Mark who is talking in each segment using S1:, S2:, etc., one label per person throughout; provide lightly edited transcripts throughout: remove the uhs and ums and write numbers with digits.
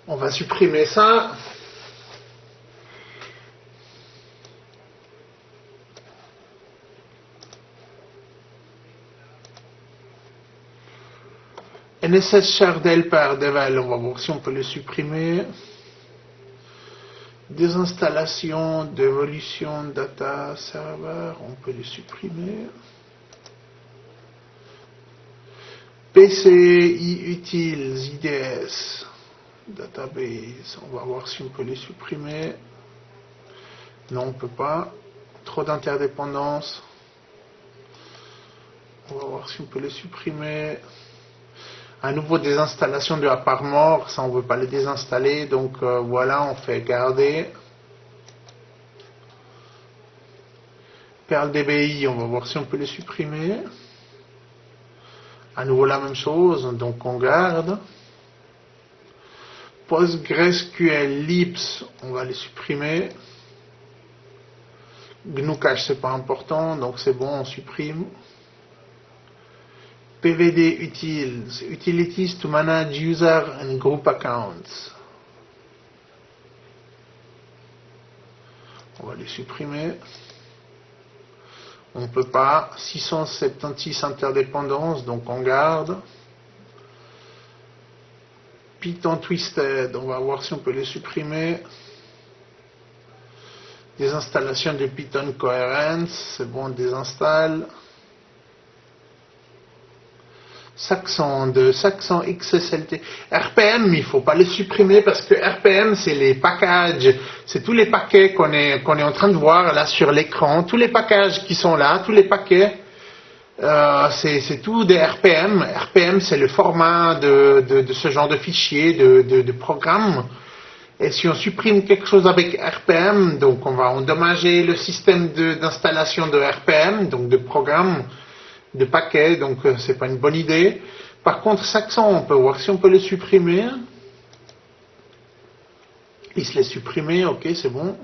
S1: On va supprimer ça. NSS Shared Helper Devel, on va voir si on peut le supprimer. Désinstallation d'évolution data server, on peut le supprimer. PCI utils IDS database, on va voir si on peut les supprimer. Non, on peut pas. Trop d'interdépendance. On va voir si on peut les supprimer. À nouveau des installations de la part mort, ça on veut pas les désinstaller, donc voilà, on fait garder. Perl DBI, on va voir si on peut les supprimer. À nouveau la même chose, donc on garde. PostgreSQL Libs, on va les supprimer. GNU Cache, c'est pas important, donc c'est bon, on supprime. PVD Utils, Utilities to manage user and group accounts. On va les supprimer. On ne peut pas. 676 interdépendances, donc on garde. Python Twisted, on va voir si on peut les supprimer. Des installations de Python Coherence, c'est bon, on désinstalle. Saxon XSLT. RPM, il ne faut pas les supprimer parce que RPM, c'est les packages, c'est tous les paquets qu'on est en train de voir là sur l'écran, tous les packages qui sont là, tous les paquets, c'est tout des RPM. RPM, c'est le format de ce genre de fichier, de programme. Et si on supprime quelque chose avec RPM, donc on va endommager le système d'installation de RPM, donc de programme, de paquets, donc c'est pas une bonne idée. Par contre, Saxon, on peut voir si on peut le supprimer. Il se l'est supprimé, ok, c'est bon.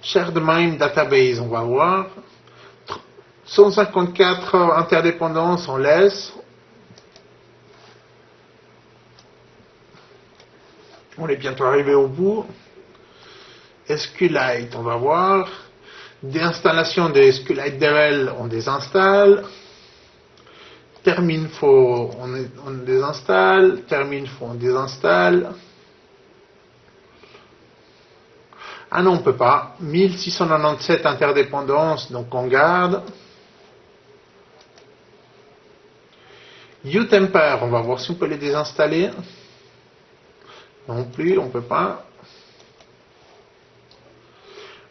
S1: Shared MIME Database, on va voir. 154 interdépendances, on laisse. On est bientôt arrivé au bout. SQLite, on va voir. Déinstallation de SQLite Devel, on désinstalle. Terminfo, on désinstalle. Terminfo, on désinstalle. Ah non, on ne peut pas. 1697 interdépendances, donc on garde. uTemper, on va voir si on peut les désinstaller. Non plus, on ne peut pas.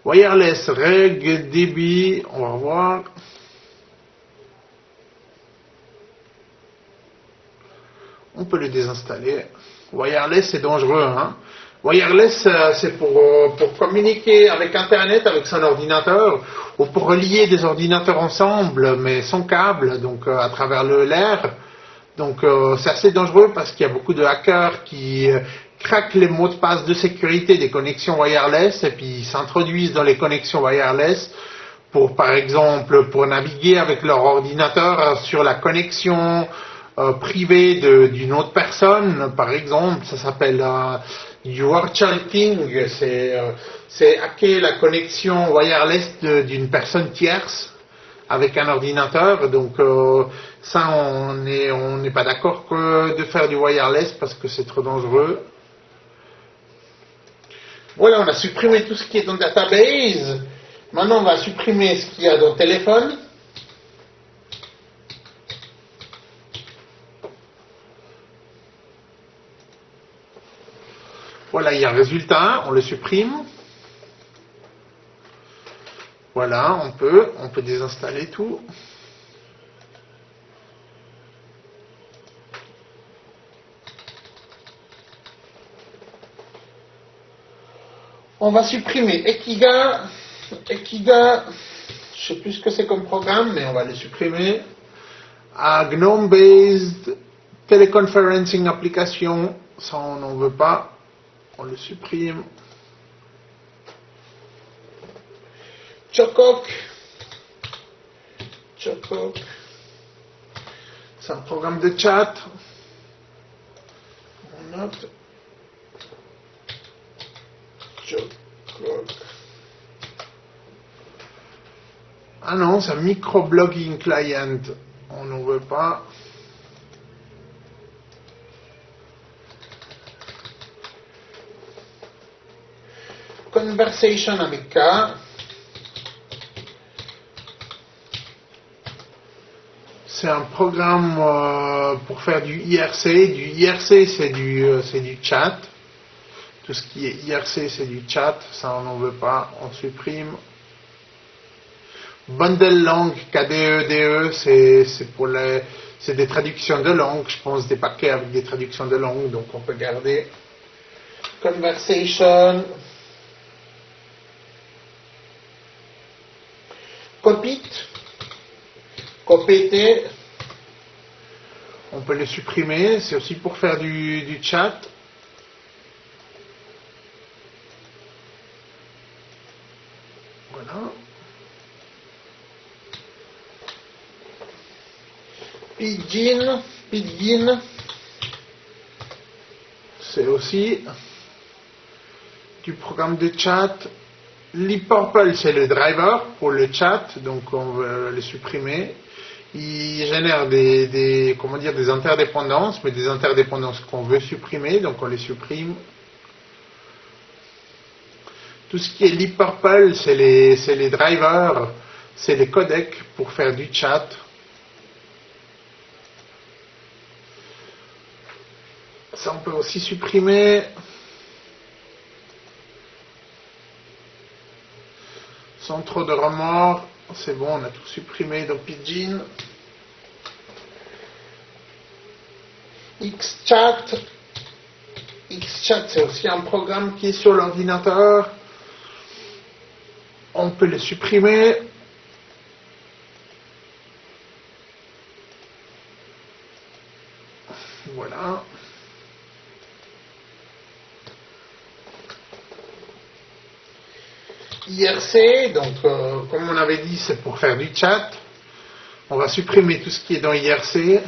S1: Wireless Reg DB, on va voir. On peut les désinstaller. Wireless, c'est dangereux, hein. Wireless, c'est pour communiquer avec Internet, avec son ordinateur, ou pour relier des ordinateurs ensemble, mais sans câble, donc à travers l'air. Donc c'est assez dangereux parce qu'il y a beaucoup de hackers qui craquent les mots de passe de sécurité des connexions wireless et puis s'introduisent dans les connexions wireless pour, par exemple, pour naviguer avec leur ordinateur sur la connexion privée d'une autre personne, par exemple. Ça s'appelle du virtual-ting, c'est hacker la connexion wireless d'une personne tierce avec un ordinateur. Donc ça, on n'est pas d'accord de faire du wireless parce que c'est trop dangereux. Voilà, on a supprimé tout ce qui est dans database. Maintenant, on va supprimer ce qu'il y a dans téléphone. Voilà, il y a un résultat, on le supprime. Voilà, on peut désinstaller tout. On va supprimer Ekiga, je sais plus ce que c'est comme programme, mais on va le supprimer. GNOME-based teleconferencing application, ça on n'en veut pas, on le supprime. Chococ, c'est un programme de chat. On note. Ah non, c'est un microblogging client. On n'en veut pas. Conversation avec K. C'est un programme pour faire du IRC. Du IRC, c'est du chat. Tout ce qui est IRC, c'est du chat. Ça, on n'en veut pas. On supprime. Bundle langue, KDE, DE, c'est des traductions de langue. Je pense des paquets avec des traductions de langue. Donc, on peut garder. Conversation. Copit. Copété. On peut les supprimer. C'est aussi pour faire du chat. Voilà. Pidgin. C'est aussi du programme de chat. LibPurple, c'est le driver pour le chat, donc on veut le supprimer. Il génère des interdépendances, mais des interdépendances qu'on veut supprimer, donc on les supprime. Tout ce qui est LibPurple, c'est les drivers, c'est les codecs pour faire du chat. Ça, on peut aussi supprimer. Sans trop de remords, c'est bon, on a tout supprimé dans Pidgin. Xchat, c'est aussi un programme qui est sur l'ordinateur. On peut le supprimer. Voilà. IRC, donc comme on avait dit, c'est pour faire du chat. On va supprimer tout ce qui est dans IRC.